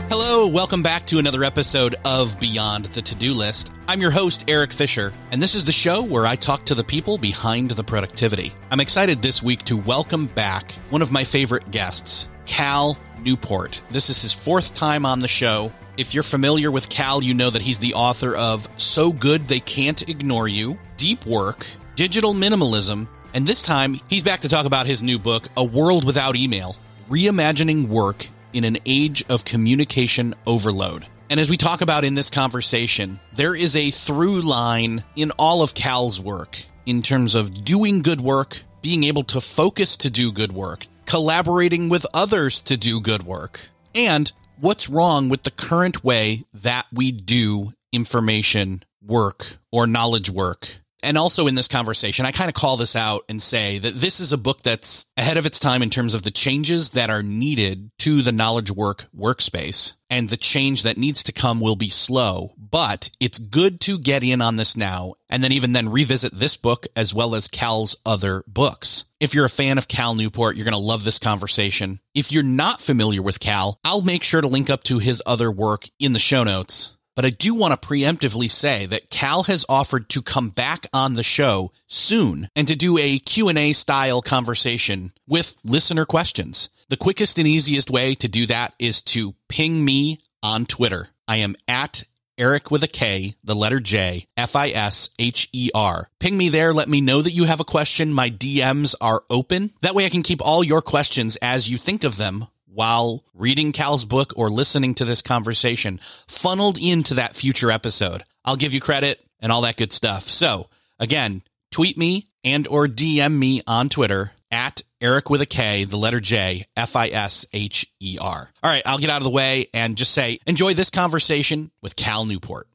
Hello, welcome back to another episode of Beyond the To-Do List. I'm your host, Eric Fisher, and this is the show where I talk to the people behind the productivity. I'm excited this week to welcome back one of my favorite guests, Cal Newport. This is his fourth time on the show. If you're familiar with Cal, you know that he's the author of So Good They Can't Ignore You, Deep Work, Digital Minimalism, and this time he's back to talk about his new book, A World Without Email, Reimagining Work in an Age of Communication Overload. And as we talk about in this conversation, there is a through line in all of Cal's work in terms of doing good work, being able to focus to do good work, collaborating with others to do good work, and what's wrong with the current way that we do information work or knowledge work. And also in this conversation, I kind of call this out and say that this is a book that's ahead of its time in terms of the changes that are needed to the knowledge work workspace. And the change that needs to come will be slow, but it's good to get in on this now and then even then revisit this book as well as Cal's other books. If you're a fan of Cal Newport, you're going to love this conversation. If you're not familiar with Cal, I'll make sure to link up to his other work in the show notes. But I do want to preemptively say that Cal has offered to come back on the show soon and to do a Q&A style conversation with listener questions. The quickest and easiest way to do that is to ping me on Twitter. I am at Eric with a K, the letter J, Fisher. Ping me there. Let me know that you have a question. My DMs are open. That way I can keep all your questions as you think of them while reading Cal's book or listening to this conversation funneled into that future episode. I'll give you credit and all that good stuff. So again, tweet me and or DM me on Twitter at Eric with a K, the letter J, Fisher. All right, I'll get out of the way and just say, enjoy this conversation with Cal Newport.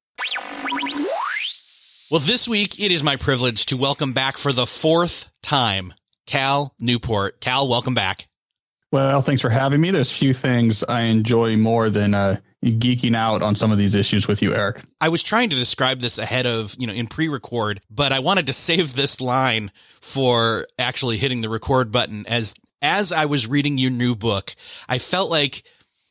Well, this week, it is my privilege to welcome back for the fourth time, Cal Newport. Cal, welcome back. Well, thanks for having me. There's few things I enjoy more than geeking out on some of these issues with you, Eric. I was trying to describe this ahead of, in pre-record, but I wanted to save this line for actually hitting the record button. As I was reading your new book, I felt like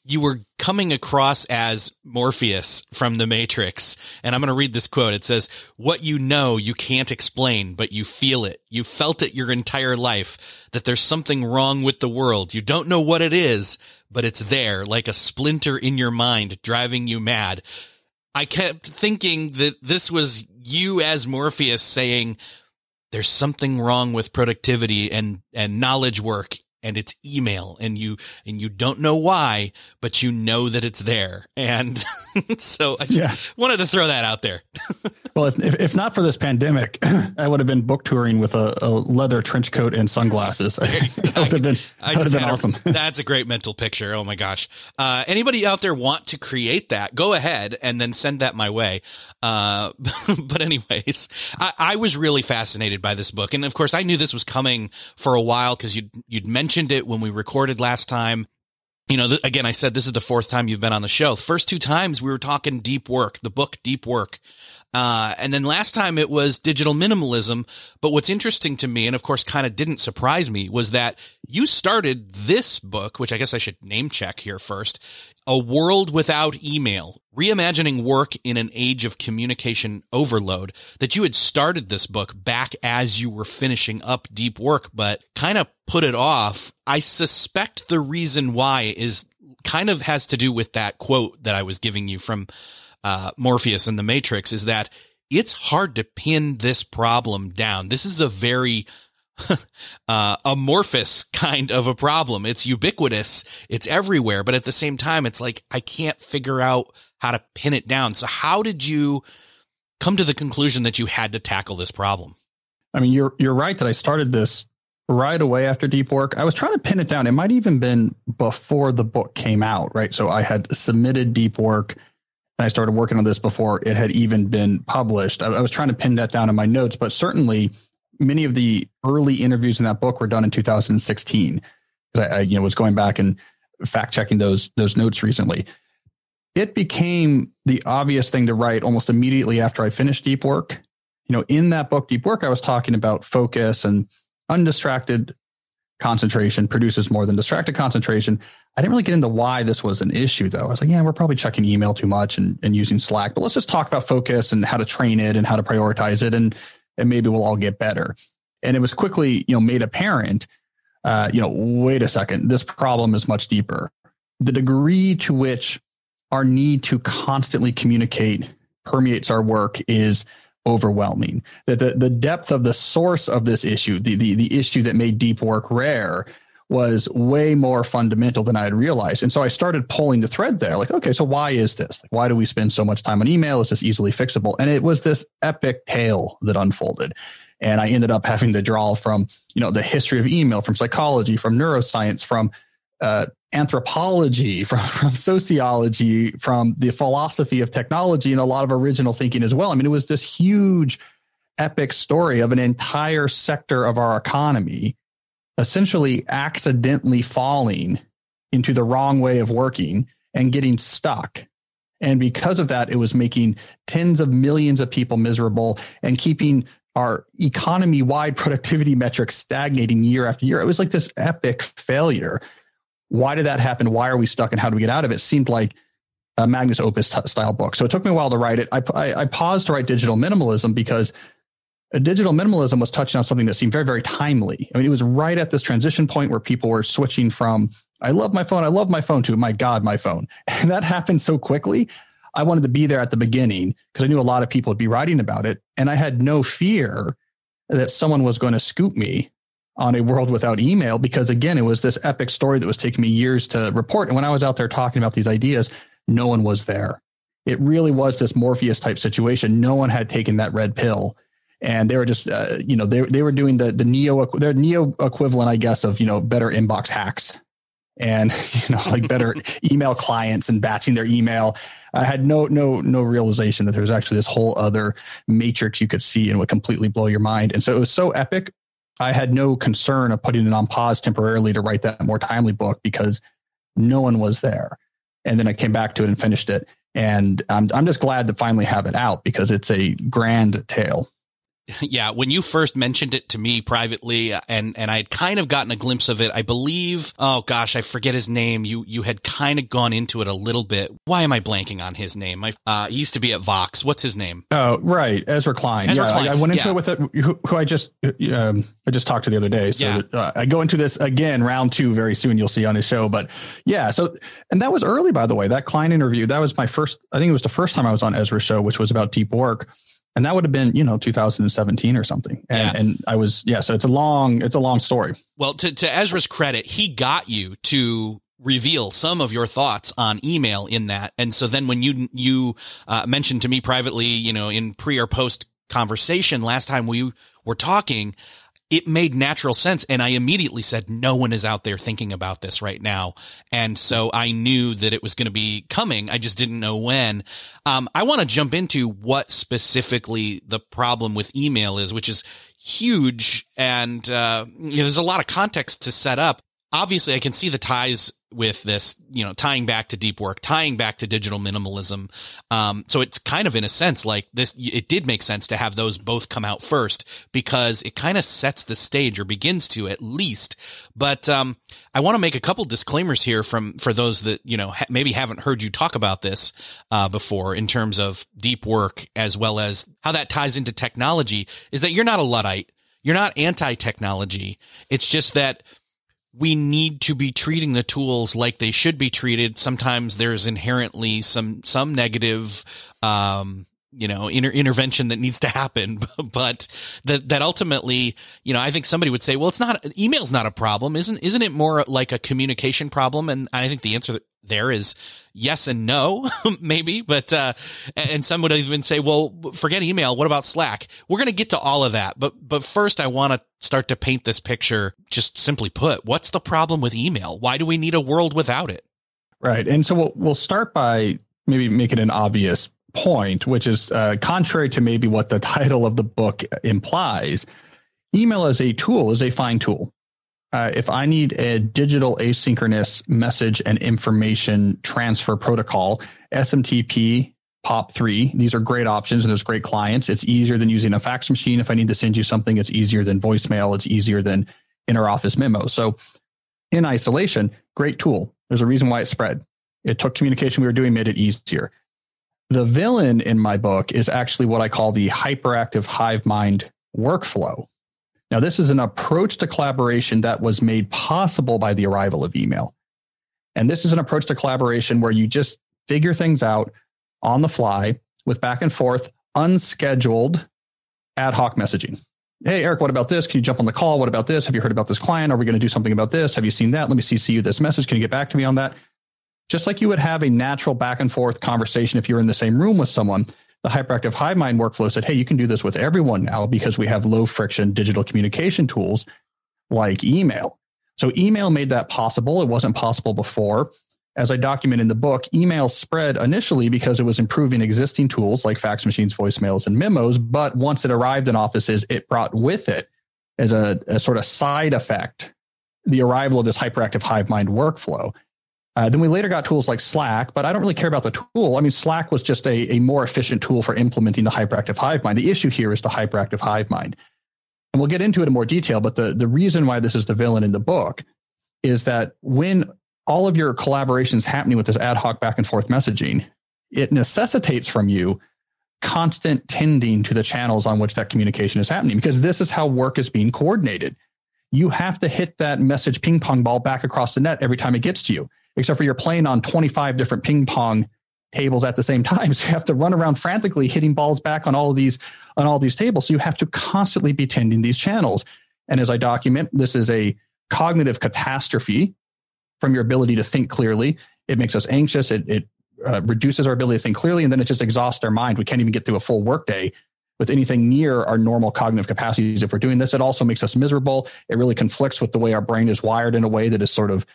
you were coming across as Morpheus from The Matrix. And I'm going to read this quote. It says, "What you know, you can't explain, but you feel it. You felt it your entire life, that there's something wrong with the world. You don't know what it is, but it's there, like a splinter in your mind, driving you mad." I kept thinking that this was you as Morpheus saying, there's something wrong with productivity and knowledge work. And it's email, and you don't know why, but you know that it's there. And so I just wanted to throw that out there. Well, if not for this pandemic, I would have been book touring with a leather trench coat and sunglasses. That would have been awesome. That's a great mental picture. Oh my gosh. Anybody out there want to create that? Go ahead and then send that my way. But anyways, I was really fascinated by this book. And of course, I knew this was coming for a while because you'd mentioned it when we recorded last time. Again, I said this is the fourth time you've been on the show. The first two times we were talking deep work, the book Deep Work. And then last time it was digital minimalism. But what's interesting to me, and of course kind of didn't surprise me, was that you started this book, which I guess I should name check here first, A World Without Email, Reimagining Work in an Age of Communication Overload, that you had started this book back as you were finishing up Deep Work, but kind of put it off. I suspect the reason why is kind of has to do with that quote that I was giving you from Morpheus and The Matrix, is that it's hard to pin this problem down. This is a very amorphous kind of a problem. It's ubiquitous. It's everywhere. But at the same time, it's like, I can't figure out how to pin it down. So how did you come to the conclusion that you had to tackle this problem? I mean, you're right that I started this right away after Deep Work. I was trying to pin it down. It might even been before the book came out, right? So I had submitted Deep Work and I started working on this before it had even been published. I was trying to pin that down in my notes, but certainly many of the early interviews in that book were done in 2016. Because I was going back and fact checking those notes recently. It became the obvious thing to write almost immediately after I finished Deep Work. In that book, Deep Work, I was talking about focus and undistracted concentration produces more than distracted concentration. I didn't really get into why this was an issue, though. I was like, yeah, we're probably checking email too much and using Slack, but let's just talk about focus and how to train it and how to prioritize it. And maybe we'll all get better. And it was quickly, made apparent, wait a second, this problem is much deeper. The degree to which our need to constantly communicate permeates our work is overwhelming. That the depth of the source of this issue, the issue that made deep work rare, was way more fundamental than I had realized. And so I started pulling the thread there, like, okay, so why is this? Like, why do we spend so much time on email? Is this easily fixable? And it was this epic tale that unfolded. And I ended up having to draw from, the history of email, from psychology, from neuroscience, from anthropology, from sociology, from the philosophy of technology, and a lot of original thinking as well. I mean, it was this huge, epic story of an entire sector of our economy essentially accidentally falling into the wrong way of working and getting stuck. And because of that, it was making tens of millions of people miserable and keeping our economy-wide productivity metrics stagnating year after year. It was like this epic failure. Why did that happen? Why are we stuck? And how do we get out of it? It seemed like a Magnus Opus style book. So it took me a while to write it. I paused to write Digital Minimalism because digital minimalism was touching on something that seemed very, very timely. I mean, it was right at this transition point where people were switching from, I love my phone to, my God, my phone. And that happened so quickly. I wanted to be there at the beginning because I knew a lot of people would be writing about it. And I had no fear that someone was going to scoop me on a world without email, because again, it was this epic story that was taking me years to report. And when I was out there talking about these ideas, no one was there. It really was this Morpheus type situation. No one had taken that red pill. And they were just, they were doing their Neo equivalent, I guess, of, better inbox hacks and, like better email clients and batching their email. I had no realization that there was actually this whole other matrix you could see and would completely blow your mind. And so it was so epic. I had no concern of putting it on pause temporarily to write that more timely book because no one was there. And then I came back to it and finished it. And I'm just glad to finally have it out because it's a grand tale. Yeah, when you first mentioned it to me privately, and I had kind of gotten a glimpse of it, I believe, oh gosh, I forget his name. You had kind of gone into it a little bit. Why am I blanking on his name? He used to be at Vox. What's his name? Oh, right, Ezra Klein. Klein. I went into it with it, who I just talked to the other day. So I go into this again, round 2 very soon. You'll see on his show. But yeah, and that was early, by the way. That Klein interview, that was my first. I think it was the first time I was on Ezra's show, which was about deep work. And that would have been, 2017 or something. And I was, so it's a long story. Well, to Ezra's credit, he got you to reveal some of your thoughts on email in that. And so then when you mentioned to me privately, in pre or post conversation last time we were talking, it made natural sense. And I immediately said, no one is out there thinking about this right now. And so I knew that it was going to be coming. I just didn't know when. I want to jump into what specifically the problem with email is, which is huge. And, there's a lot of context to set up. Obviously, I can see the ties with this, tying back to deep work, tying back to digital minimalism. So it's kind of in a sense like this, it did make sense to have those both come out first because it kind of sets the stage or begins to at least. But I want to make a couple disclaimers here for those that, maybe haven't heard you talk about this before in terms of deep work as well as how that ties into technology is that you're not a Luddite. You're not anti-technology. It's just that we need to be treating the tools like they should be treated. Sometimes there's inherently some negative, intervention that needs to happen, but that ultimately, I think somebody would say, well, email's not a problem. Isn't it more like a communication problem? And I think the answer there is yes and no, maybe, but, and some would even say, well, forget email. What about Slack? We're going to get to all of that. But first I want to start to paint this picture. Just simply put, what's the problem with email? Why do we need a world without it? Right. And so we'll start by maybe making an obvious point, which is contrary to maybe what the title of the book implies. Email as a tool is a fine tool. If I need a digital asynchronous message and information transfer protocol, SMTP, POP3, these are great options and there's great clients. It's easier than using a fax machine. If I need to send you something, it's easier than voicemail. It's easier than inter-office memos. So in isolation, great tool. There's a reason why it spread. It took communication we were doing, made it easier. The villain in my book is actually what I call the hyperactive hive mind workflow. Now, this is an approach to collaboration that was made possible by the arrival of email. And this is an approach to collaboration where you just figure things out on the fly with back and forth, unscheduled ad hoc messaging. Hey, Eric, what about this? Can you jump on the call? What about this? Have you heard about this client? Are we going to do something about this? Have you seen that? Let me CC you this message. Can you get back to me on that? Just like you would have a natural back and forth conversation if you're in the same room with someone, the hyperactive hive mind workflow said, hey, you can do this with everyone now because we have low friction digital communication tools like email. So email made that possible. It wasn't possible before. As I document in the book, email spread initially because it was improving existing tools like fax machines, voicemails, and memos. But once it arrived in offices, it brought with it as a sort of side effect, the arrival of this hyperactive hive mind workflow. Then we later got tools like Slack, but I don't really care about the tool. I mean, Slack was just a more efficient tool for implementing the hyperactive hive mind. The issue here is the hyperactive hive mind. And we'll get into it in more detail, but the reason why this is the villain in the book is that when all of your collaborations happening with this ad hoc back and forth messaging, it necessitates from you constant tending to the channels on which that communication is happening, because this is how work is being coordinated. You have to hit that message ping pong ball back across the net every time it gets to you, except for you're playing on 25 different ping pong tables at the same time. So you have to run around frantically hitting balls back on all these tables. So you have to constantly be tending these channels. And as I document, this is a cognitive catastrophe from your ability to think clearly. It makes us anxious. It reduces our ability to think clearly, and then it just exhausts our mind. We can't even get through a full workday with anything near our normal cognitive capacities. If we're doing this, it also makes us miserable. It really conflicts with the way our brain is wired in a way that is sort of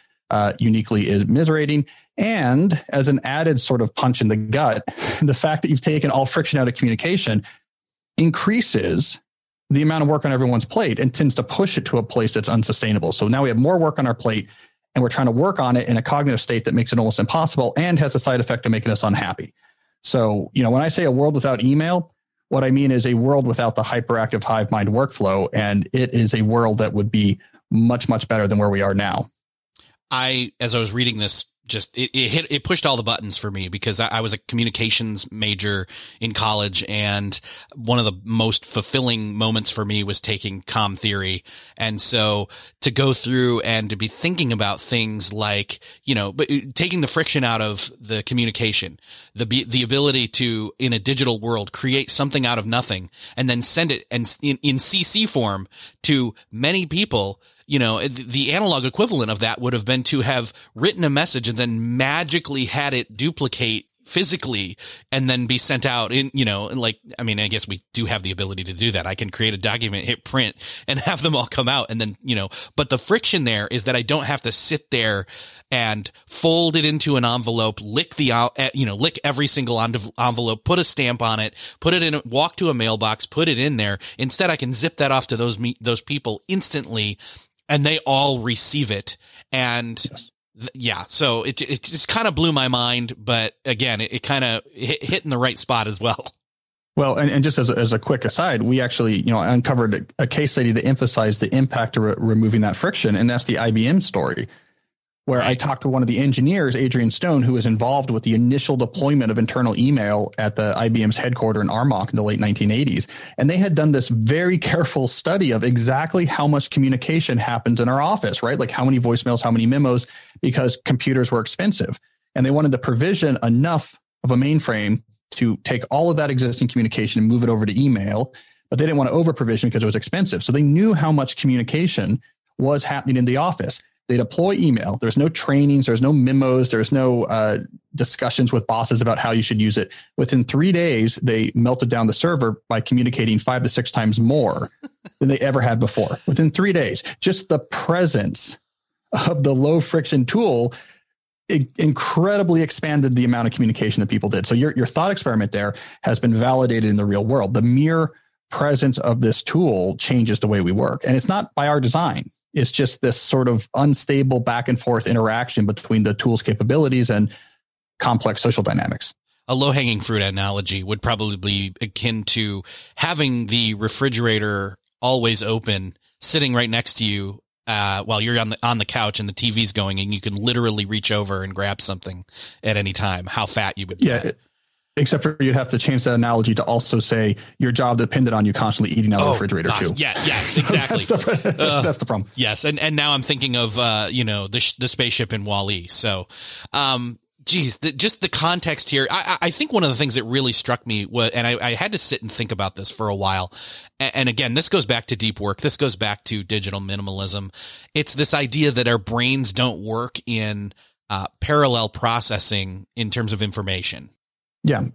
uniquely is miserating. And as an added sort of punch in the gut, the fact that you've taken all friction out of communication increases the amount of work on everyone's plate and tends to push it to a place that's unsustainable. So now we have more work on our plate, and we're trying to work on it in a cognitive state that makes it almost impossible and has a side effect of making us unhappy. So, when I say a world without email, what I mean is a world without the hyperactive hive mind workflow, and it is a world that would be much, much better than where we are now. As I was reading this, it pushed all the buttons for me, because I was a communications major in college, and one of the most fulfilling moments for me was taking comm theory. And so to go through and to be thinking about things like, but taking the friction out of the communication, the ability to, in a digital world, create something out of nothing and then send it in CC form to many people. The analog equivalent of that would have been to have written a message and then magically had it duplicate physically and then be sent out in, I guess we do have the ability to do that. I can create a document, hit print, and have them all come out. And then, but the friction there is that I don't have to sit there and fold it into an envelope, lick every single envelope, put a stamp on it, put it in, walk to a mailbox, put it in there. Instead, I can zip that off to those people instantly, and they all receive it. And so it just kind of blew my mind. But again, it kind of hit in the right spot as well. Well, and just as a quick aside, we actually, uncovered a case study that emphasized the impact of removing that friction. And that's the IBM story, where I talked to one of the engineers, Adrian Stone, who was involved with the initial deployment of internal email at the IBM's headquarters in Armonk in the late 1980s. And they had done this very careful study of exactly how much communication happens in our office, right? Like how many voicemails, how many memos, because computers were expensive. And they wanted to provision enough of a mainframe to take all of that existing communication and move it over to email, but they didn't want to over provision because it was expensive. So they knew how much communication was happening in the office. They deploy email. There's no trainings. There's no memos. There's no discussions with bosses about how you should use it. Within 3 days, they melted down the server by communicating 5 to 6 times more than they ever had before. Within 3 days, just the presence of the low friction tool, it incredibly expanded the amount of communication that people did. So your thought experiment there has been validated in the real world. The mere presence of this tool changes the way we work. And it's not by our design. It's just this sort of unstable back and forth interaction between the tool's capabilities and complex social dynamics. A low-hanging fruit analogy would probably be akin to having the refrigerator always open, sitting right next to you, while you're on the couch and the TV's going, and you can literally reach over and grab something at any time, how fat you would get. Except for you'd have to change that analogy to also say your job depended on you constantly eating out of the refrigerator too. Yeah, yes, exactly. That's the problem. Yes, and now I'm thinking of the spaceship in Wall-E. So, just the context here. I think one of the things that really struck me was, and I had to sit and think about this for a while. And again, this goes back to deep work. This goes back to digital minimalism. It's this idea that our brains don't work in parallel processing in terms of information. Yeah,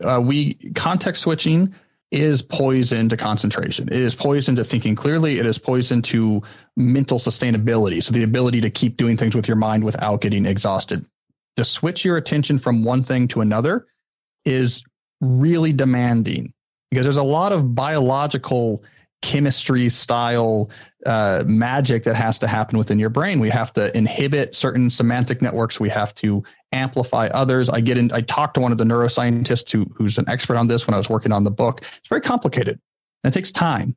context switching is poison to concentration. It is poison to thinking clearly. It is poison to mental sustainability. So the ability to keep doing things with your mind without getting exhausted. To switch your attention from one thing to another is really demanding because there's a lot of biological chemistry style magic that has to happen within your brain. We have to inhibit certain semantic networks. We have to amplify others. I talked to one of the neuroscientists who's an expert on this when I was working on the book. It's very complicated and it takes time.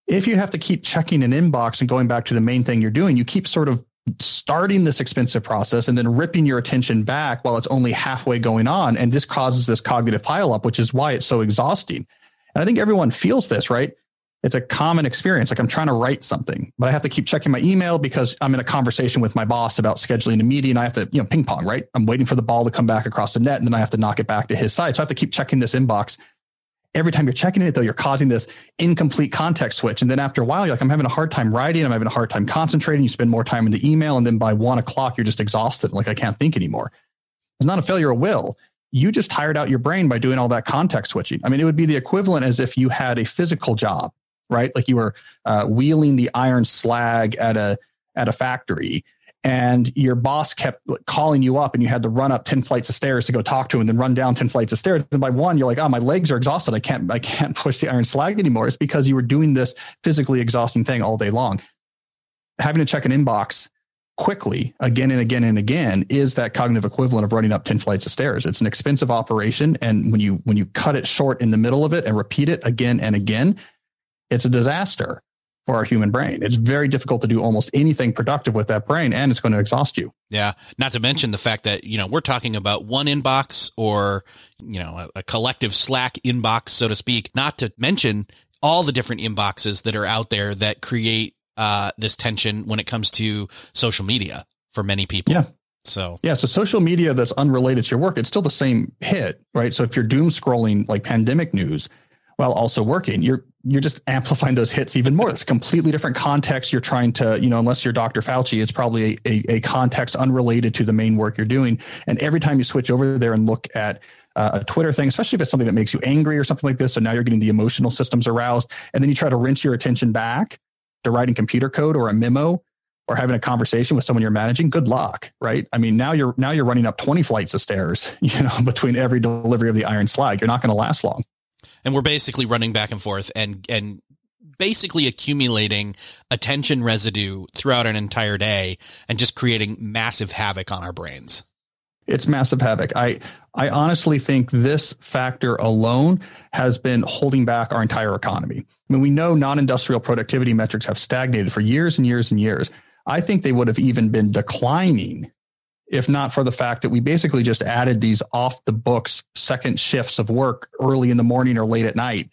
If you have to keep checking an inbox and going back to the main thing you're doing, you keep sort of starting this expensive process and then ripping your attention back while it's only halfway going on. And this causes this cognitive pileup, which is why it's so exhausting. And I think everyone feels this, right? It's a common experience. Like I'm trying to write something, but I have to keep checking my email because I'm in a conversation with my boss about scheduling a meeting. I have to, ping pong, right? I'm waiting for the ball to come back across the net and then I have to knock it back to his side. So I have to keep checking this inbox. Every time you're checking it, though, you're causing this incomplete context switch. And then after a while, you're like, I'm having a hard time writing. I'm having a hard time concentrating. You spend more time in the email. And then by 1:00, you're just exhausted. Like, I can't think anymore. It's not a failure of will. You just tired out your brain by doing all that context switching. I mean, it would be the equivalent as if you had a physical job, right? Like you were wheeling the iron slag at a factory. And your boss kept calling you up and you had to run up 10 flights of stairs to go talk to him and then run down 10 flights of stairs. And by 1, you're like, oh, my legs are exhausted. I can't push the iron slag anymore. It's because you were doing this physically exhausting thing all day long. Having to check an inbox quickly again and again and again is that cognitive equivalent of running up 10 flights of stairs. It's an expensive operation. And when you cut it short in the middle of it and repeat it again and again, it's a disaster for our human brain. It's very difficult to do almost anything productive with that brain, and it's going to exhaust you. Yeah. Not to mention the fact that, we're talking about one inbox or, a collective Slack inbox, so to speak, not to mention all the different inboxes that are out there that create this tension when it comes to social media for many people. Yeah. So social media that's unrelated to your work, it's still the same hit, right? So if you're doom scrolling like pandemic news while also working, you're just amplifying those hits even more. It's a completely different context. You're trying to, unless you're Dr. Fauci, it's probably a context unrelated to the main work you're doing. And every time you switch over there and look at a Twitter thing, especially if it's something that makes you angry or something like this, so now you're getting the emotional systems aroused, and then you try to wrench your attention back to writing computer code or a memo or having a conversation with someone you're managing, good luck, right? I mean, now you're running up 20 flights of stairs, between every delivery of the iron slag. You're not going to last long. And we're basically running back and forth and basically accumulating attention residue throughout an entire day and just creating massive havoc on our brains. It's massive havoc. I honestly think this factor alone has been holding back our entire economy. I mean, we know non-industrial productivity metrics have stagnated for years and years and years. I think they would have even been declining if not for the fact that we basically just added these off the books second shifts of work early in the morning or late at night,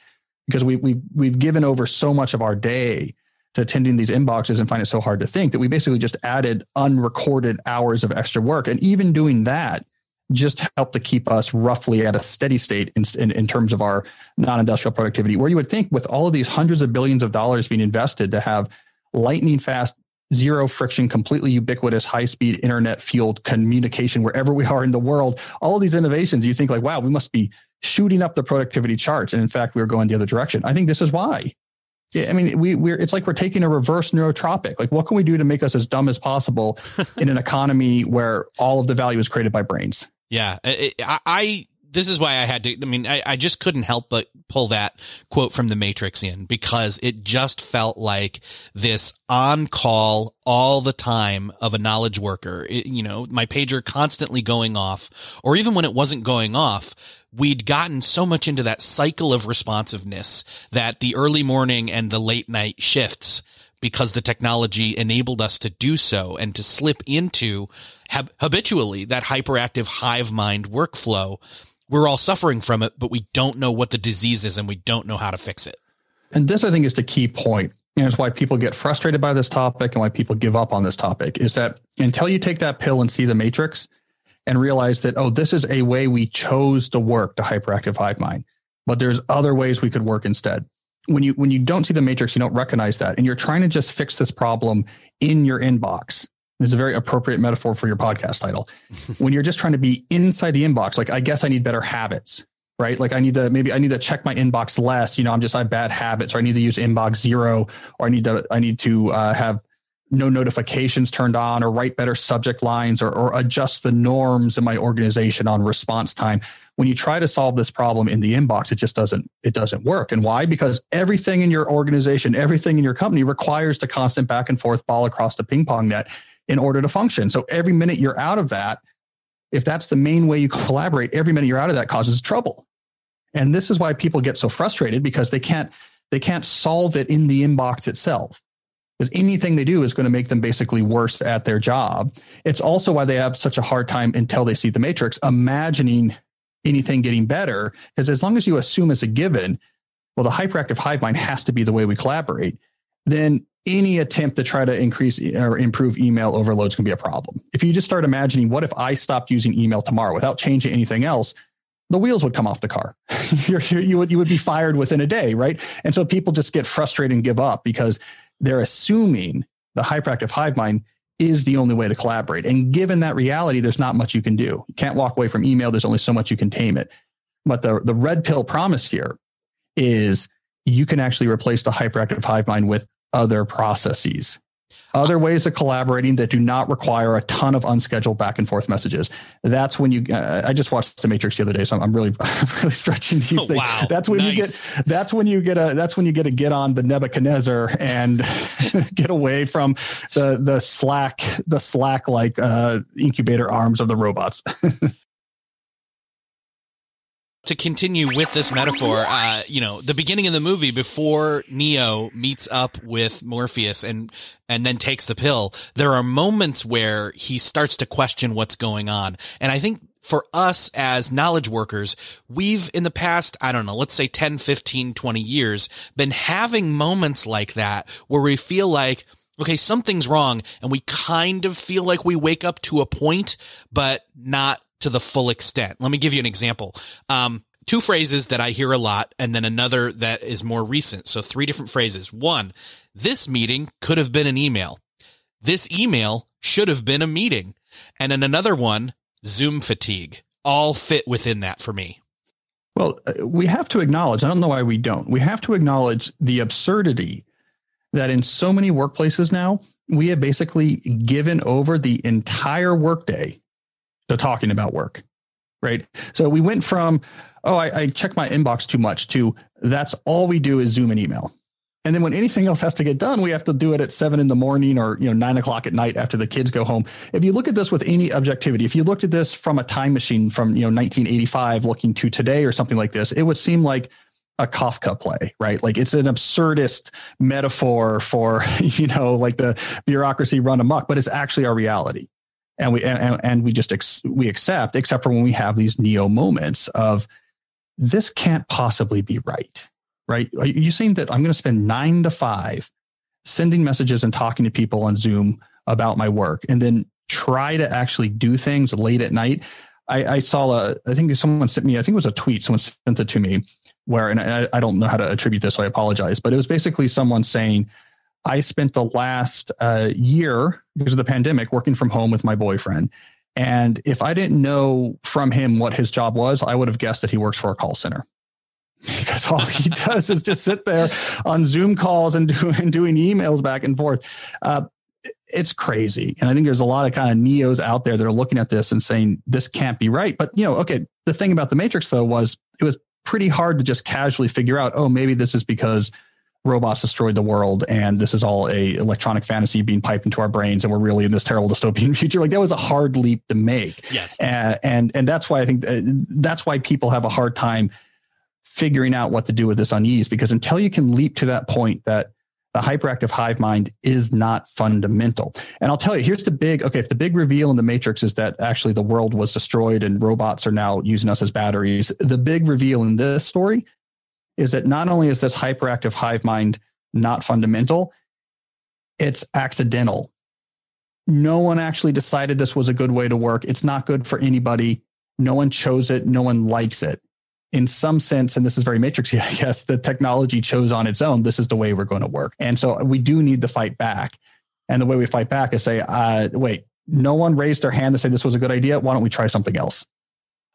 because we've given over so much of our day to attending these inboxes and find it so hard to think that we basically just added unrecorded hours of extra work. And even doing that just helped to keep us roughly at a steady state in terms of our non-industrial productivity, where you would think with all of these hundreds of billions of dollars being invested to have lightning fast, zero friction, completely ubiquitous, high-speed, internet-fueled communication wherever we are in the world. All of these innovations, you think like, wow, we must be shooting up the productivity charts. And in fact, we're going the other direction. I think this is why. Yeah, I mean, it's like we're taking a reverse neurotropic. Like, what can we do to make us as dumb as possible in an economy where all of the value is created by brains? Yeah, this is why I had to, I just couldn't help but pull that quote from The Matrix in, because it just felt like this on call all the time of a knowledge worker. My pager constantly going off, or even when it wasn't going off, we'd gotten so much into that cycle of responsiveness that the early morning and the late night shifts because the technology enabled us to do so and to slip into habitually that hyperactive hive mind workflow. We're all suffering from it, but we don't know what the disease is and we don't know how to fix it. And this, I think, is the key point. And it's why people get frustrated by this topic and why people give up on this topic, is that until you take that pill and see the matrix and realize that, oh, this is a way we chose to work, the hyperactive hive mind, but there's other ways we could work instead. When you don't see the matrix, you don't recognize that. And you're trying to just fix this problem in your inbox. It's a very appropriate metaphor for your podcast title. When you're just trying to be inside the inbox, like, I guess I need better habits, right? Like I need to check my inbox less. I have bad habits, or I need to use inbox 0, or I need to have no notifications turned on, or write better subject lines, or adjust the norms in my organization on response time. When you try to solve this problem in the inbox, it doesn't work. And why? Because everything in your organization, everything in your company requires the constant back and forth ball across the ping pong net in order to function. So every minute you're out of that, if that's the main way you collaborate, every minute you're out of that causes trouble. And this is why people get so frustrated, because they can't solve it in the inbox itself. Because anything they do is going to make them basically worse at their job. It's also why they have such a hard time, until they see the matrix, imagining anything getting better. Because as long as you assume as a given, well, the hyperactive hive mind has to be the way we collaborate, then any attempt to try to increase or improve email overload is going to be a problem. If you just start imagining, what if I stopped using email tomorrow without changing anything else, the wheels would come off the car. you would be fired within a day, right? And so people just get frustrated and give up, because they're assuming the hyperactive hive mind is the only way to collaborate. And given that reality, there's not much you can do. You can't walk away from email. There's only so much you can tame it. But the red pill promise here is you can actually replace the hyperactive hive mind with other processes, other ways of collaborating that do not require a ton of unscheduled back and forth messages. That's when you, I just watched The Matrix the other day, so I'm really stretching these things. Wow, that's when you get to get on the Nebuchadnezzar and get away from the slack like incubator arms of the robots. To continue with this metaphor, the beginning of the movie, before Neo meets up with Morpheus and then takes the pill, there are moments where he starts to question what's going on. And I think for us as knowledge workers, we've in the past, I don't know, let's say 10, 15, 20 years, been having moments like that where we feel like, okay, something's wrong. And we kind of feel like we wake up to a point, but not to the full extent. Let me give you an example. 2 phrases that I hear a lot, and then another that is more recent. So 3 different phrases. 1, this meeting could have been an email. This email should have been a meeting. And then another one, Zoom fatigue. All fit within that for me. Well, we have to acknowledge, I don't know why we don't, we have to acknowledge the absurdity that in so many workplaces now, we have basically given over the entire workday to talking about work, right? So we went from, I check my inbox too much, to that's all we do is Zoom and email. And then when anything else has to get done, we have to do it at 7 a.m. or 9 o'clock at night after the kids go home. If you look at this with any objectivity, if you looked at this from a time machine from 1985 looking to today or something like this, it would seem like a Kafka play, right? Like it's an absurdist metaphor for like the bureaucracy run amok, but it's actually our reality. And we accept, except for when we have these Neo moments of this can't possibly be right? Are you saying that I'm going to spend 9 to 5 sending messages and talking to people on Zoom about my work, and then try to actually do things late at night? I saw I think someone sent me, I think it was a tweet, someone sent it to me where, and I don't know how to attribute this, so I apologize, but it was basically someone saying, I spent the last year, because of the pandemic, working from home with my boyfriend. And if I didn't know from him what his job was, I would have guessed that he works for a call center. Because all he does is just sit there on Zoom calls and doing emails back and forth. It's crazy. And I think there's a lot of kind of Neos out there that are looking at this and saying, this can't be right. But, okay, the thing about The Matrix, though, was it was pretty hard to just casually figure out, maybe this is because robots destroyed the world and this is all a electronic fantasy being piped into our brains and we're really in this terrible dystopian future. Like that was a hard leap to make. Yes. And that's why I think that's why people have a hard time figuring out what to do with this unease, because until you can leap to that point that The hyperactive hive mind is not fundamental. And I'll tell you, here's the big, if the big reveal in the Matrix is that actually the world was destroyed and robots are now using us as batteries, the big reveal in this story is that not only is this hyperactive hive mind not fundamental, it's accidental. No one actually decided this was a good way to work. It's not good for anybody. No one chose it. No one likes it. In some sense, and this is very Matrixy, I guess, the technology chose on its own, this is the way we're going to work. And so we do need to fight back. And the way we fight back is say, wait, no one raised their hand to say this was a good idea. Why don't we try something else?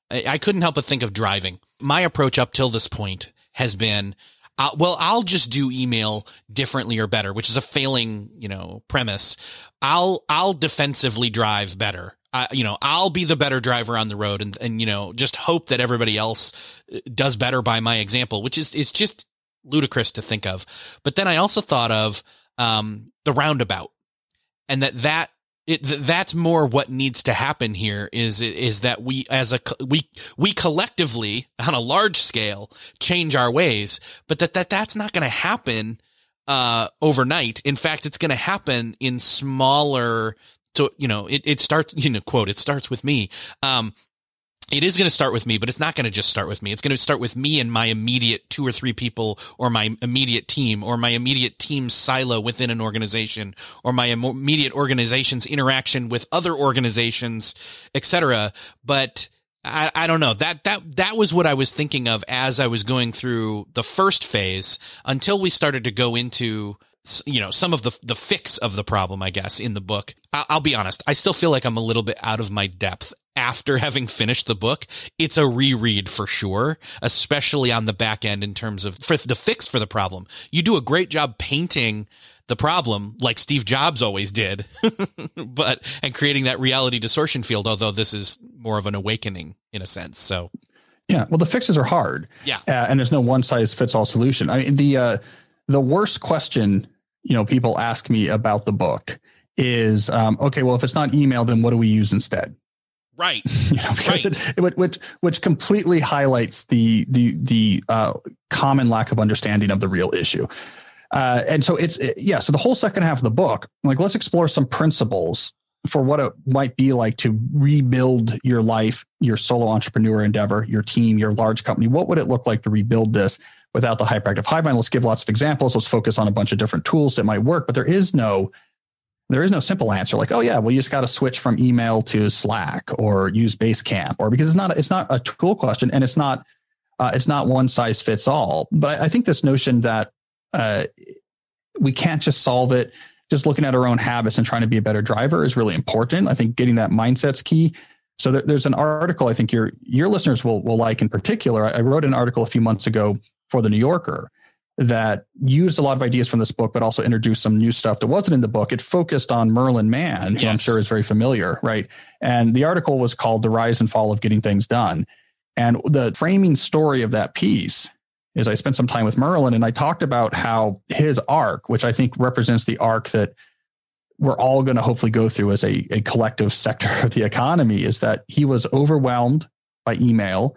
I couldn't help but think of driving. My approach up till this point has been, I'll just do email differently or better, which is a failing, premise. I'll defensively drive better. I'll be the better driver on the road and just hope that everybody else does better by my example, which is just ludicrous to think of. But then I also thought of the roundabout, and that's more what needs to happen here is that we we collectively on a large scale change our ways, but that's not going to happen overnight. In fact, it's going to happen in smaller. So, it starts, quote, it starts with me. It is going to start with me, but it's not going to just start with me. It's going to start with me and my immediate 2 or 3 people, or my immediate team, or my immediate team silo within an organization, or my immediate organization's interaction with other organizations, etc. But I don't know, that was what I was thinking of as I was going through the first phase until we started to go into some of the fix of the problem, I guess, in the book. I'll be honest. I still feel like I'm a little bit out of my depth after having finished the book. It's a reread for sure, especially on the back end in terms of for the fix for the problem. You do a great job painting the problem like Steve Jobs always did, and creating that reality distortion field, although this is more of an awakening in a sense. So, yeah, well, the fixes are hard. Yeah. And there's no one size fits all solution. I mean, the worst question people ask me about the book is, okay, well, if it's not email, then what do we use instead? Right. Right. Which completely highlights the common lack of understanding of the real issue. And so so the whole second half of the book, let's explore some principles for what it might be like to rebuild your life, your solo entrepreneur endeavor, your team, your large company. What would it look like to rebuild this without the hyperactive hive mind? Let's give lots of examples. Let's focus on a bunch of different tools that might work, but there is no simple answer like, oh yeah, well, you just got to switch from email to Slack or use Basecamp, or because it's not a tool question, and it's not one size fits all. But I think this notion that we can't just solve it just looking at our own habits and trying to be a better driver is really important. I think getting that mindset's key. So there's an article I think your listeners will like in particular. I wrote an article a few months ago for the New Yorker that used a lot of ideas from this book, but also introduced some new stuff that wasn't in the book. It focused on Merlin Mann, who I'm sure is very familiar, right? And the article was called The Rise and Fall of Getting Things Done. And the framing story of that piece is I spent some time with Merlin, and I talked about how his arc, which I think represents the arc that we're all going to hopefully go through as a collective sector of the economy, is that he was overwhelmed by email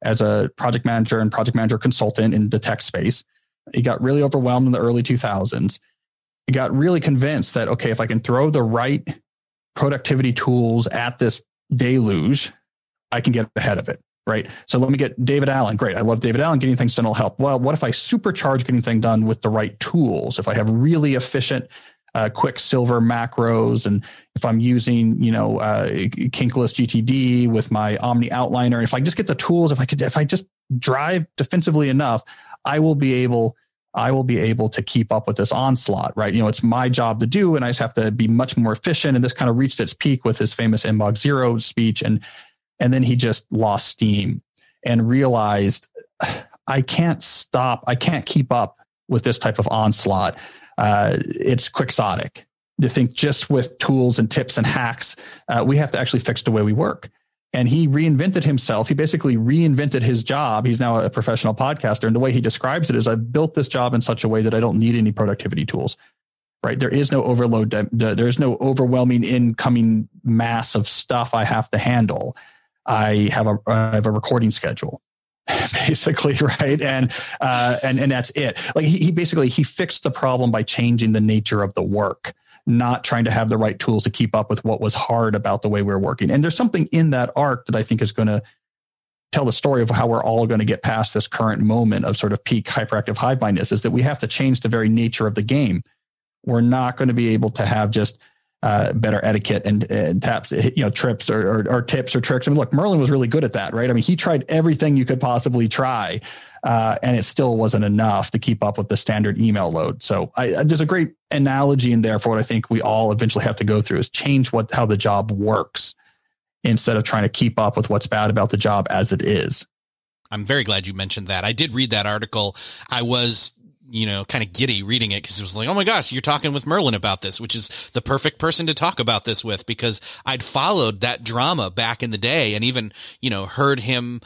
as a project manager and project manager consultant in the tech space. He got really overwhelmed in the early 2000s. He got really convinced that, okay, if I can throw the right productivity tools at this deluge, I can get ahead of it, right? So let me get David Allen. Great. I love David Allen. Getting things done will help. Well, what if I supercharge getting things done with the right tools? If I have really efficient quick silver macros, and if I'm using, Kinkless GTD with my Omni outliner, if I just get the tools, if I just drive defensively enough, I will be able to keep up with this onslaught, right? It's my job to do, and I just have to be much more efficient. And this kind of reached its peak with his famous Inbox Zero speech. And then he just lost steam and realized, I can't keep up with this type of onslaught. It's quixotic to think just with tools and tips and hacks. We have to actually fix the way we work. And he reinvented himself. He basically reinvented his job. He's now a professional podcaster. And the way he describes it is, I've built this job in such a way that I don't need any productivity tools, right? There is no overload. There's no overwhelming incoming mass of stuff I have to handle. I have a recording schedule. basically, right? And that's it. Like he basically fixed the problem by changing the nature of the work, not trying to have the right tools to keep up with what was hard about the way we were working. And there's something in that arc that I think is going to tell the story of how we're all going to get past this current moment of sort of peak hyperactive hive mindness, is that we have to change the very nature of the game. We're not going to be able to have just better etiquette and taps, trips or tips or tricks. I mean, look, Merlin was really good at that, right? I mean, he tried everything you could possibly try, and it still wasn't enough to keep up with the standard email load. So there's a great analogy in there for what I think we all eventually have to go through, is change how the job works instead of trying to keep up with what's bad about the job as it is. I'm very glad you mentioned that. I did read that article. I was, kind of giddy reading it because it was like, oh my gosh, you're talking with Merlin about this, which is the perfect person to talk about this with, because I'd followed that drama back in the day and even, heard him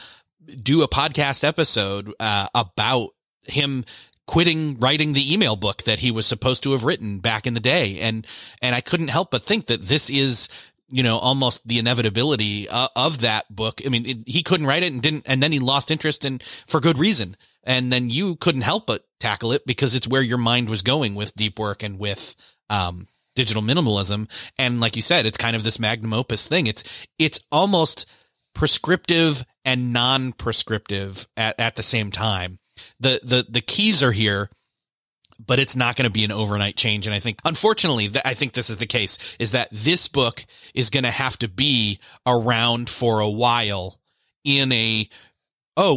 do a podcast episode about him quitting writing the email book that he was supposed to have written back in the day. And I couldn't help but think that this is, almost the inevitability of that book. I mean, he couldn't write it and then he lost interest, and for good reason. And then you couldn't help but tackle it because it's where your mind was going with deep work and with digital minimalism. And like you said, it's kind of this magnum opus thing. It's almost prescriptive and non-prescriptive at the same time. The keys are here, but it's not going to be an overnight change. And I think, unfortunately, I think this is the case, is that this book is going to have to be around for a while in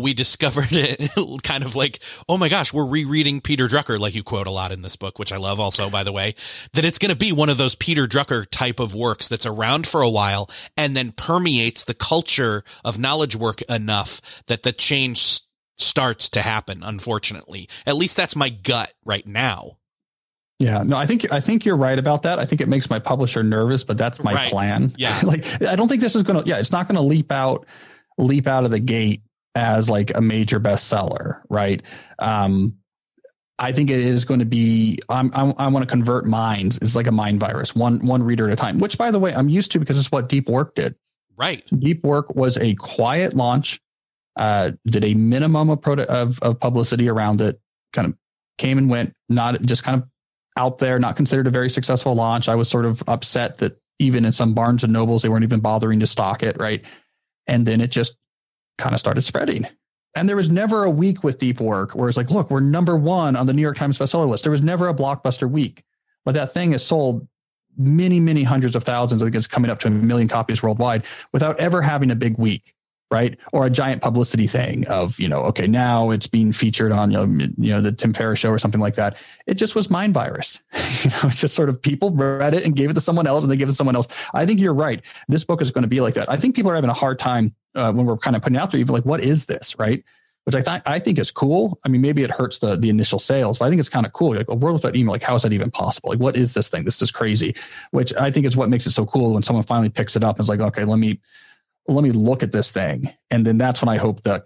we discovered it kind of like, oh my gosh, we're rereading Peter Drucker, like you quote a lot in this book, which I love also, by the way, that it's going to be one of those Peter Drucker type of works that's around for a while and then permeates the culture of knowledge work enough that the change starts to happen, unfortunately. At least that's my gut right now. Yeah, no, I think you're right about that. I think it makes my publisher nervous, but that's my plan. Yeah. I don't think this is going to, it's not going to leap out of the gate as like a major bestseller. Right. I think it is going to be, I want to convert minds. It's like a mind virus, one reader at a time, which, by the way, I'm used to because it's what Deep Work did. Right. Deep Work was a quiet launch. Did a minimum of publicity around it, kind of came and went, not just kind of out there, not considered a very successful launch. I was sort of upset that even in some Barnes and Nobles, they weren't even bothering to stock it. Right. And then it just kind of started spreading. And there was never a week with Deep Work where it's like, look, we're number one on the New York Times bestseller list. There was never a blockbuster week, but that thing has sold many, many hundreds of thousands. I think it's coming up to 1 million copies worldwide without ever having a big week. Right. Or a giant publicity thing of, okay, now it's being featured on, the Tim Ferriss show or something like that. It just was mind virus. It's just sort of people read it and gave it to someone else and they gave it to someone else. I think you're right. This book is going to be like that. I think people are having a hard time when we're kind of putting it out there, even like, what is this? Right. Which I think is cool. I mean, maybe it hurts the initial sales, but I think it's kind of cool. Like a world without email, like how is that even possible? Like, what is this thing? This is crazy, which I think is what makes it so cool when someone finally picks it up and is like, okay, let me look at this thing. And then that's when I hope to,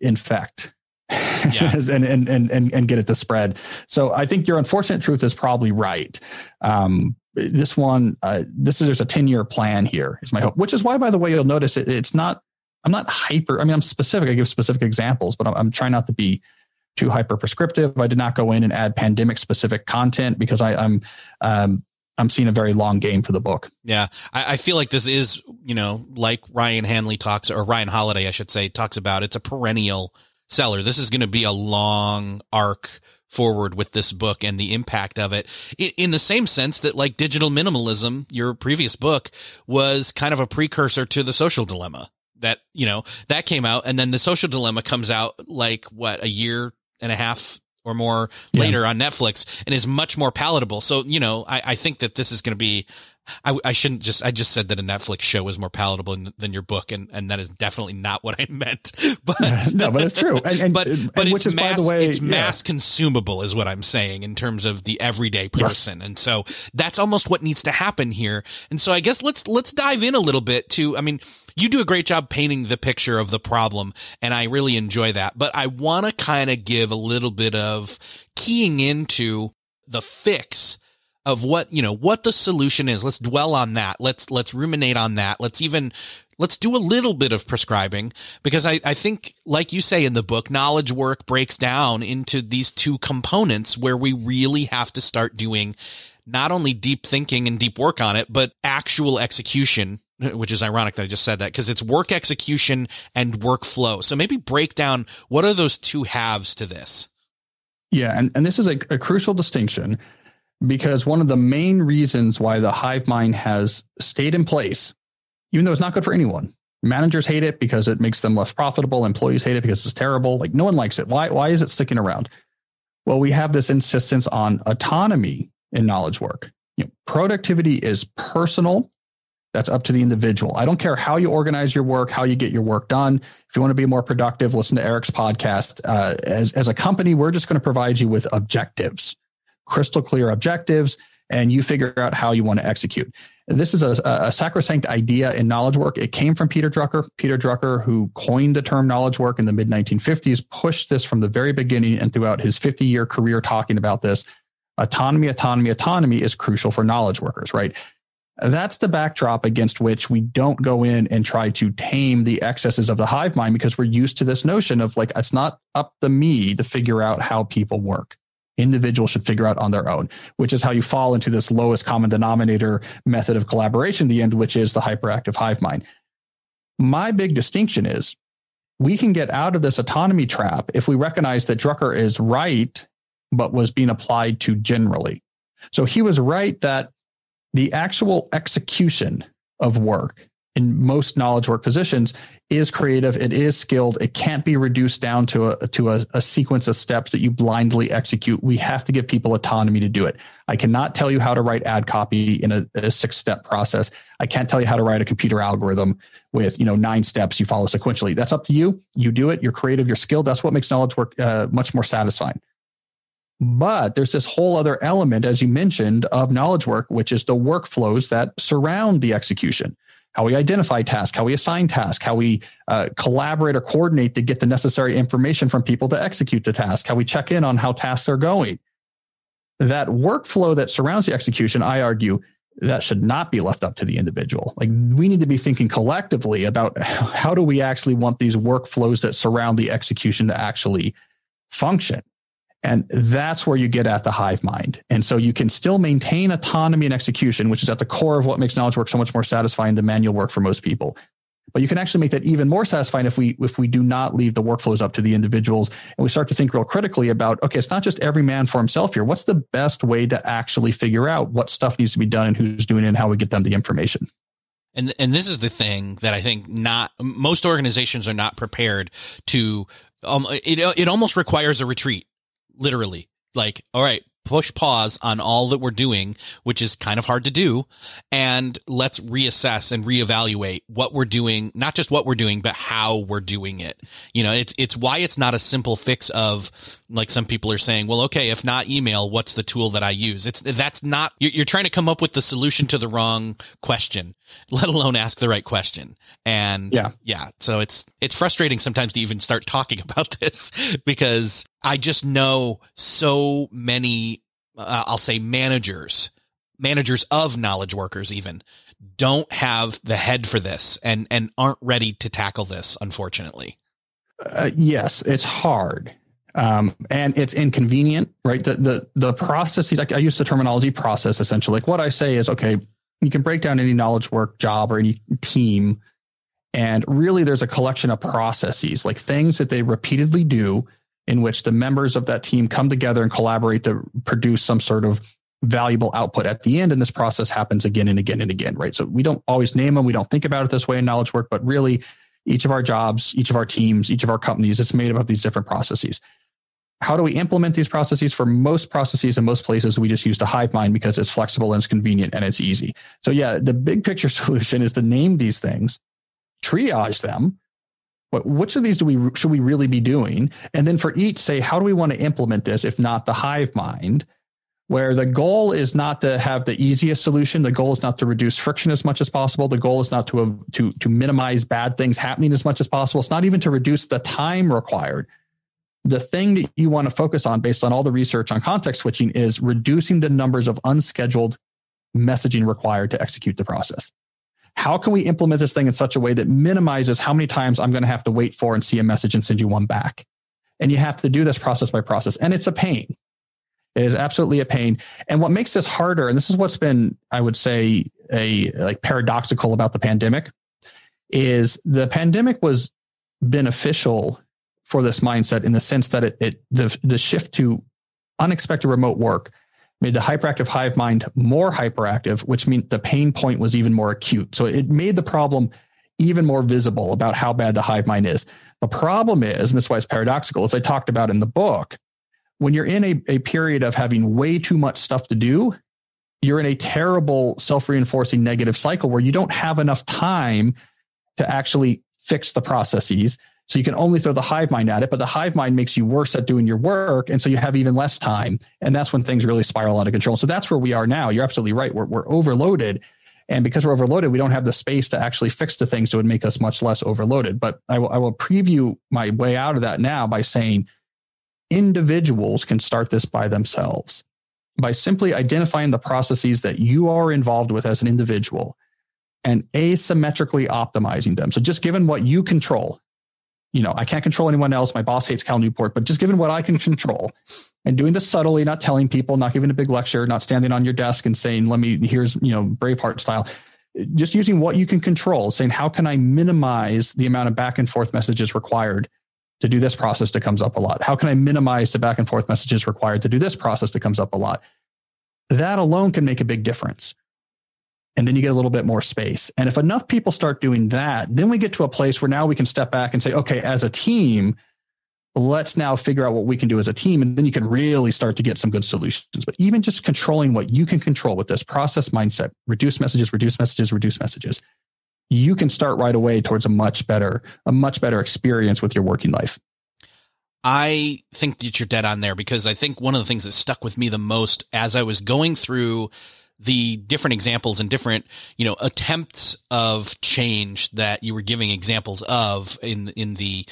infect and get it to spread. So I think your unfortunate truth is probably right. There's a 10-year plan here is my hope, which is why, by the way, you'll notice it's not, I'm not hyper. I mean, I'm specific. I give specific examples, but I'm trying not to be too hyper prescriptive. I did not go in and add pandemic specific content because I'm seeing a very long game for the book. Yeah. I feel like this is, like Ryan Holiday, I should say, talks about, it's a perennial seller. This is going to be a long arc forward with this book and the impact of it in the same sense that like Digital Minimalism, your previous book, was kind of a precursor to The Social Dilemma that came out. And then The Social Dilemma comes out like a year and a half or more later on Netflix and is much more palatable. So, I think that this is going to be, I just said that a Netflix show is more palatable than your book. And that is definitely not what I meant, but no, but it's true. But it's mass, by the way, it's mass consumable is what I'm saying in terms of the everyday person. Yes. And so that's almost what needs to happen here. And so I guess let's dive in a little bit to, I mean, you do a great job painting the picture of the problem, and I really enjoy that. But I want to kind of give a little bit of keying into the fix of what the solution is. Let's dwell on that. Let's ruminate on that. Let's even let's do a little bit of prescribing, because I think, like you say in the book, knowledge work breaks down into these two components where we really have to start doing not only deep thinking and deep work on it, but actual execution, which is ironic that I just said that, because it's work execution and workflow. So maybe break down, what are those two halves to this? Yeah. And this is a crucial distinction, because one of the main reasons why the hive mind has stayed in place, even though it's not good for anyone, managers hate it because it makes them less profitable. Employees hate it because it's terrible. Like, no one likes it. Why is it sticking around? Well, we have this insistence on autonomy in knowledge work. Productivity is personal. That's up to the individual. I don't care how you organize your work, how you get your work done. If you want to be more productive, listen to Eric's podcast. As a company, we're just going to provide you with objectives, crystal clear objectives, and you figure out how you want to execute. This is a sacrosanct idea in knowledge work. It came from Peter Drucker. Peter Drucker, who coined the term knowledge work in the mid-1950s, pushed this from the very beginning and throughout his 50-year career talking about this. Autonomy is crucial for knowledge workers, right? That's the backdrop against which we don't go in and try to tame the excesses of the hive mind, because we're used to this notion of like, it's not up to me to figure out how people work. Individuals should figure out on their own, which is how you fall into this lowest common denominator method of collaboration in the end, which is the hyperactive hive mind. My big distinction is we can get out of this autonomy trap if we recognize that Drucker is right, but was being applied to generally. So he was right that the actual execution of work in most knowledge work positions is creative. It is skilled. It can't be reduced down to a sequence of steps that you blindly execute. We have to give people autonomy to do it. I cannot tell you how to write ad copy in a 6-step process. I can't tell you how to write a computer algorithm with 9 steps you follow sequentially. That's up to you. You do it. You're creative. You're skilled. That's what makes knowledge work much more satisfying. But there's this whole other element, as you mentioned, of knowledge work, which is the workflows that surround the execution. How we identify tasks, how we assign tasks, how we collaborate or coordinate to get the necessary information from people to execute the task, how we check in on how tasks are going. That workflow that surrounds the execution, I argue, that should not be left up to the individual. Like, we need to be thinking collectively about how do we actually want these workflows that surround the execution to actually function. And that's where you get at the hive mind. And so you can still maintain autonomy and execution, which is at the core of what makes knowledge work so much more satisfying than manual work for most people. But you can actually make that even more satisfying if we do not leave the workflows up to the individuals, and we start to think real critically about, okay, it's not just every man for himself here. What's the best way to actually figure out what stuff needs to be done and who's doing it and how we get them the information? And this is the thing that I think most organizations are not prepared to. It almost requires a retreat. Literally, like, all right, push pause on all that we're doing, which is kind of hard to do. And let's reassess and reevaluate what we're doing, not just what we're doing, but how we're doing it. It's why it's not a simple fix of, like some people are saying, well, okay, if not email, what's the tool that I use? That's not, you're trying to come up with the solution to the wrong question, let alone ask the right question. And yeah. So it's frustrating sometimes to even start talking about this, because I just know so many, I'll say managers of knowledge workers even don't have the head for this and aren't ready to tackle this, unfortunately. Yes, it's hard. And it's inconvenient, right? The processes, I use the terminology process essentially. Like, what I say is, okay, you can break down any knowledge work job or any team, and really there's a collection of processes, like things that they repeatedly do in which the members of that team come together and collaborate to produce some sort of valuable output at the end. And this process happens again and again and again, right? So we don't always name them. We don't think about it this way in knowledge work, but really each of our jobs, each of our teams, each of our companies, it's made up of these different processes. How do we implement these processes? For most processes in most places, we just use the hive mind because it's flexible and it's convenient and it's easy. So yeah, the big picture solution is to name these things, triage them. Which of these should we really be doing? And then for each, say, how do we want to implement this, if not the hive mind, where the goal is not to have the easiest solution. The goal is not to reduce friction as much as possible. The goal is not to minimize bad things happening as much as possible. It's not even to reduce the time required. The thing that you want to focus on, based on all the research on context switching, is reducing the numbers of unscheduled messaging required to execute the process. how can we implement this thing in such a way that minimizes how many times I'm going to have to wait for and see a message and send you one back? And you have to do this process by process. And it's a pain. It is absolutely a pain. And what makes this harder, and this is what's been, I would say, paradoxical about the pandemic, is the pandemic was beneficial for this mindset in the sense that the shift to unexpected remote work made the hyperactive hive mind more hyperactive, which means the pain point was even more acute. So it made the problem even more visible about how bad the hive mind is. The problem is, and that's why it's paradoxical, as I talked about in the book, when you're in a period of having way too much stuff to do, you're in a terrible self-reinforcing negative cycle where you don't have enough time to actually fix the processes. So you can only throw the hive mind at it, but the hive mind makes you worse at doing your work. And so you have even less time. And that's when things really spiral out of control. So that's where we are now. You're absolutely right. We're overloaded. And because we're overloaded, we don't have the space to actually fix the things that would make us much less overloaded. But I will preview my way out of that now by saying individuals can start this by themselves by simply identifying the processes that you are involved with as an individual and asymmetrically optimizing them. So just given what you control, I can't control anyone else. My boss hates Cal Newport, but just given what I can control and doing this subtly, not telling people, not giving a big lecture, not standing on your desk and saying, here's Braveheart style, just using what you can control, saying, how can I minimize the amount of back and forth messages required to do this process that comes up a lot? How can I minimize the back and forth messages required to do this process that comes up a lot? That alone can make a big difference. And then you get a little bit more space. And if enough people start doing that, then we get to a place where now we can step back and say, okay, as a team, let's now figure out what we can do as a team. And then you can really start to get some good solutions. But even just controlling what you can control with this process mindset, reduce messages, you can start right away towards a much better experience with your working life. I think that you're dead on there, because I think one of the things that stuck with me the most as I was going through the different examples and different, attempts of change that you were giving examples of in the,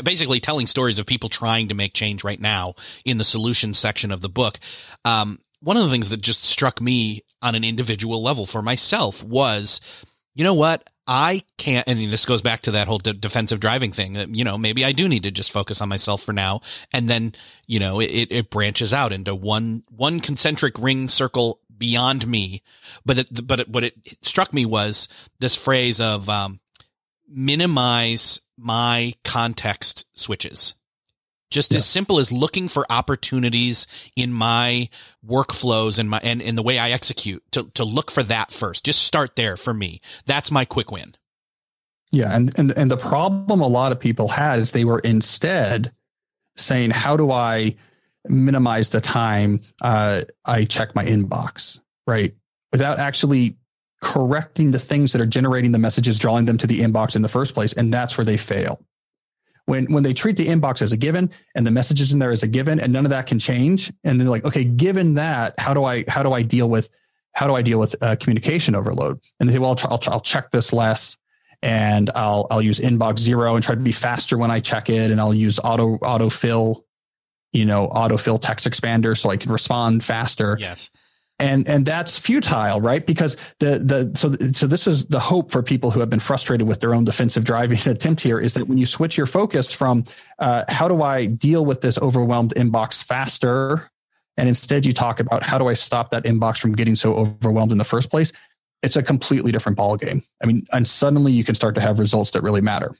basically telling stories of people trying to make change right now in the solutions section of the book. One of the things that just struck me on an individual level for myself was, you know what? I can't, and this goes back to that whole defensive driving thing that, maybe I do need to just focus on myself for now. And then, it branches out into one concentric ring circle beyond me. But what it struck me was this phrase of, minimize my context switches. Just as simple as looking for opportunities in my workflows and in the way I execute to look for that first. Just start there for me. That's my quick win. Yeah. And the problem a lot of people had is they were instead saying, how do I minimize the time I check my inbox, right? Without actually correcting the things that are generating the messages, drawing them to the inbox in the first place. And that's where they fail. When they treat the inbox as a given and the messages in there as a given and none of that can change. And then like, okay, given that, how do I deal with communication overload? And they say, well, I'll check this less and I'll use inbox 0 and try to be faster when I check it. And I'll use autofill text expander so I can respond faster. Yes. And that's futile, right? Because so this is the hope for people who have been frustrated with their own defensive driving attempt here, is that when you switch your focus from how do I deal with this overwhelmed inbox faster, and instead you talk about how do I stop that inbox from getting so overwhelmed in the first place, it's a completely different ballgame. I mean, and suddenly you can start to have results that really matter.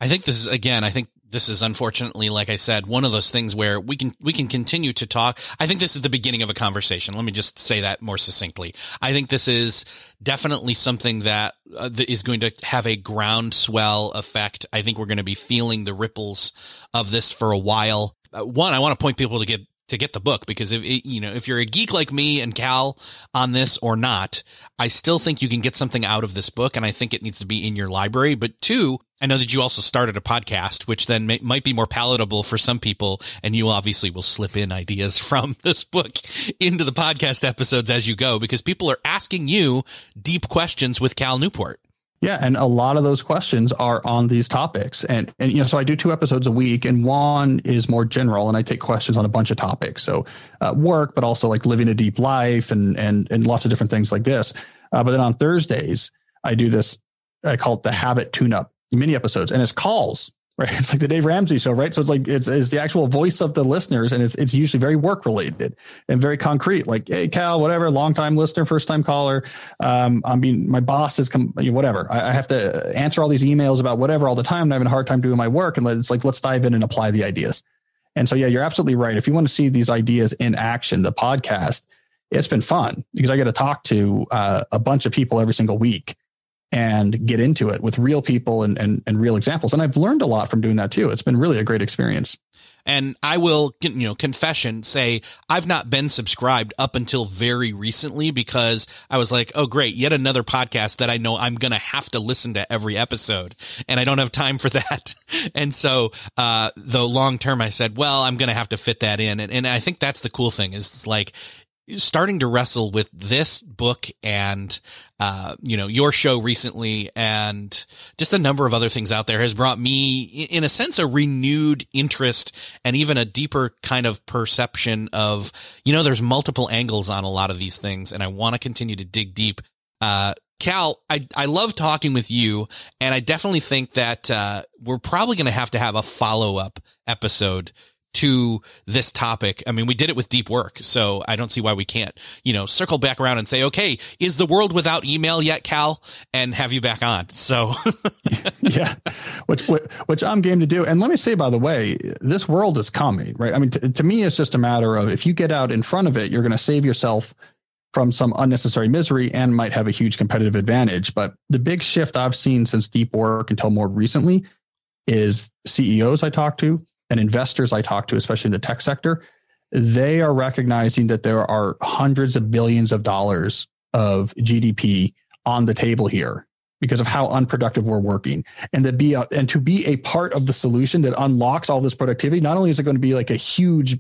I think this is unfortunately, like I said, one of those things where we can continue to talk. I think this is the beginning of a conversation. Let me just say that more succinctly. I think this is definitely something that is going to have a groundswell effect. I think we're going to be feeling the ripples of this for a while. One, I want to point people to get the book, because if you're a geek like me and Cal on this or not, I still think you can get something out of this book, and I think it needs to be in your library. But two, I know that you also started a podcast, which then might be more palatable for some people, and you obviously will slip in ideas from this book into the podcast episodes as you go, because people are asking you deep questions with Cal Newport. Yeah. And a lot of those questions are on these topics. And so I do 2 episodes a week, and one is more general, and I take questions on a bunch of topics. So work, but also like living a deep life and lots of different things like this. But then on Thursdays, I do this, I call it the habit tune-up mini episodes, and it's calls, right? It's like the Dave Ramsey show, right? So it's like, it's the actual voice of the listeners, and it's usually very work related and very concrete. Like, hey, Cal, whatever, long-time listener, first-time caller. My boss is whatever. I have to answer all these emails about whatever all the time. And I'm having a hard time doing my work. And it's like, let's dive in and apply the ideas. And so, yeah, you're absolutely right. If you want to see these ideas in action, the podcast, it's been fun because I get to talk to a bunch of people every single week and get into it with real people and real examples. And I've learned a lot from doing that too. It's been really a great experience. And I will, confession, say I've not been subscribed up until very recently because I was like, oh, great, yet another podcast that I know I'm going to have to listen to every episode. And I don't have time for that. And so, though long term, I said, well, I'm going to have to fit that in. And I think that's the cool thing is like starting to wrestle with this book and, your show recently and just a number of other things out there has brought me, in a sense, a renewed interest and even a deeper kind of perception of, there's multiple angles on a lot of these things. And I want to continue to dig deep. Cal, I love talking with you, and I definitely think that we're probably going to have a follow-up episode to this topic. I mean, we did it with deep work, so I don't see why we can't, circle back around and say, okay, is the world without email yet, Cal? And have you back on. So yeah, which I'm game to do. And let me say, by the way, this world is coming, right? I mean, to me, it's just a matter of if you get out in front of it, you're going to save yourself from some unnecessary misery and might have a huge competitive advantage. But the big shift I've seen since deep work until more recently is CEOs I talk to and investors I talk to, especially in the tech sector, they are recognizing that there are hundreds of billions of dollars of GDP on the table here because of how unproductive we're working. And to be a part of the solution that unlocks all this productivity, not only is it going to be like a huge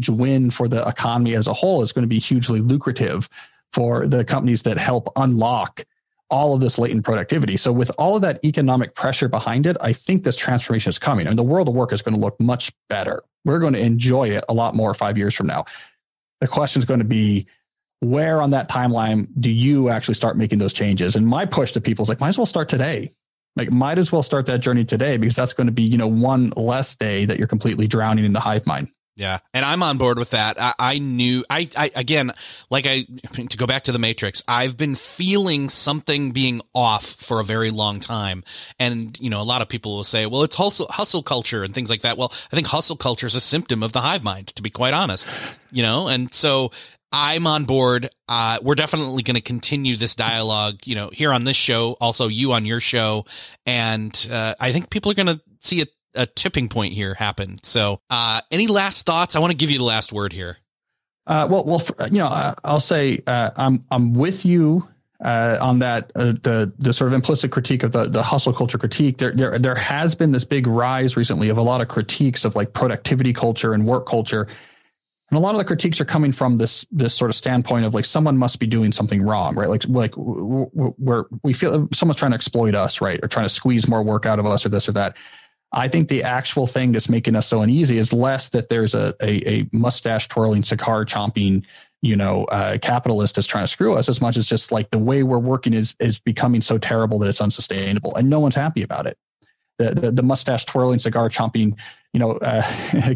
win for the economy as a whole, it's going to be hugely lucrative for the companies that help unlock all of this latent productivity. So with all of that economic pressure behind it, I think this transformation is coming. And the world of work is going to look much better. We're going to enjoy it a lot more 5 years from now. The question is going to be, where on that timeline do you actually start making those changes? And my push to people is like, might as well start today. Like, might as well start that journey today, because that's going to be, one less day that you're completely drowning in the hive mind. Yeah. And I'm on board with that. I knew, again, to go back to the Matrix, I've been feeling something being off for a very long time. And, a lot of people will say, well, it's hustle culture and things like that. Well, I think hustle culture is a symptom of the hive mind, to be quite honest, and so I'm on board. We're definitely going to continue this dialogue, here on this show, also you on your show. And, I think people are going to see a tipping point here happen. So, any last thoughts? I want to give you the last word here. I'll say, I'm with you, on that, the sort of implicit critique of the hustle culture critique. There has been this big rise recently of a lot of critiques of like productivity culture and work culture. And a lot of the critiques are coming from this sort of standpoint of like, someone must be doing something wrong, right? Like we feel someone's trying to exploit us, right? Or trying to squeeze more work out of us or this or that. I think the actual thing that's making us so uneasy is less that there's a mustache twirling, cigar chomping, capitalist that's trying to screw us, as much as just like the way we're working is becoming so terrible that it's unsustainable, and no one's happy about it. The mustache twirling, cigar chomping,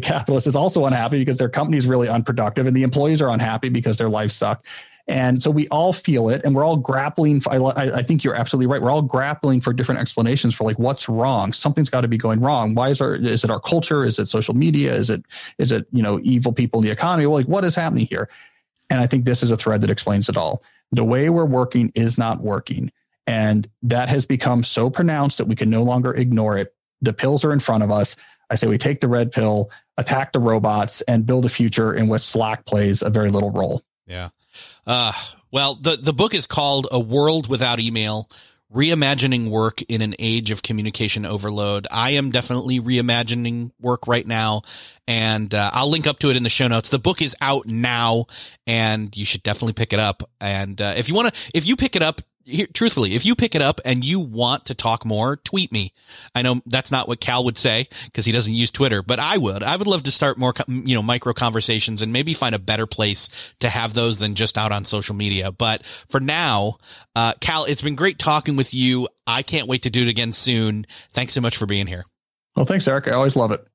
capitalist is also unhappy because their company is really unproductive, and the employees are unhappy because their lives suck. And so we all feel it, and we're all grappling. I think you're absolutely right. We're all grappling for different explanations for like, what's wrong? Something's got to be going wrong. Why is it our culture? Is it social media? Is it, evil people in the economy? Well, like, what is happening here? And I think this is a thread that explains it all. The way we're working is not working. And that has become so pronounced that we can no longer ignore it. The pills are in front of us. I say we take the red pill, attack the robots, and build a future in which Slack plays a very little role. Yeah. Well, the book is called A World Without Email, Reimagining Work in an Age of Communication Overload. I am definitely reimagining work right now, and I'll link up to it in the show notes. The book is out now, and you should definitely pick it up. And if you pick it up, truthfully, if you pick it up and you want to talk more, tweet me. I know that's not what Cal would say because he doesn't use Twitter, but I would love to start more, micro conversations and maybe find a better place to have those than just out on social media. But for now, Cal, it's been great talking with you. I can't wait to do it again soon. Thanks so much for being here. Well, thanks, Eric. I always love it.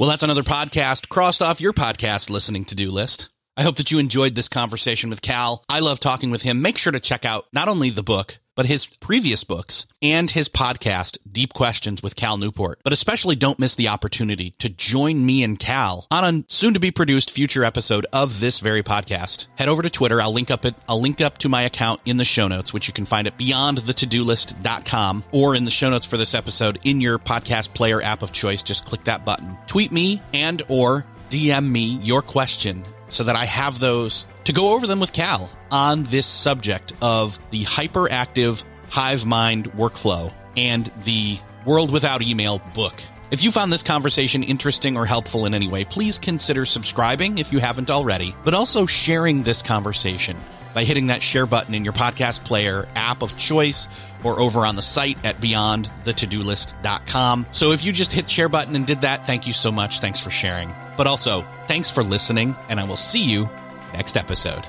Well, that's another podcast crossed off your podcast listening to-do list. I hope that you enjoyed this conversation with Cal. I love talking with him. Make sure to check out not only the book, but his previous books and his podcast, Deep Questions with Cal Newport. But especially don't miss the opportunity to join me and Cal on a soon-to-be-produced future episode of this very podcast. Head over to Twitter. I'll link up to my account in the show notes, which you can find at beyondthetodolist.com, or in the show notes for this episode in your podcast player app of choice. Just click that button. Tweet me and or DM me your question so that I have those to go over them with Cal on this subject of the hyperactive hive mind workflow and the World Without Email book. If you found this conversation interesting or helpful in any way, please consider subscribing if you haven't already, but also sharing this conversation by hitting that share button in your podcast player app of choice or over on the site at beyondthetodolist.com. So if you just hit share button and did that, thank you so much. Thanks for sharing. But also, thanks for listening, and I will see you next episode.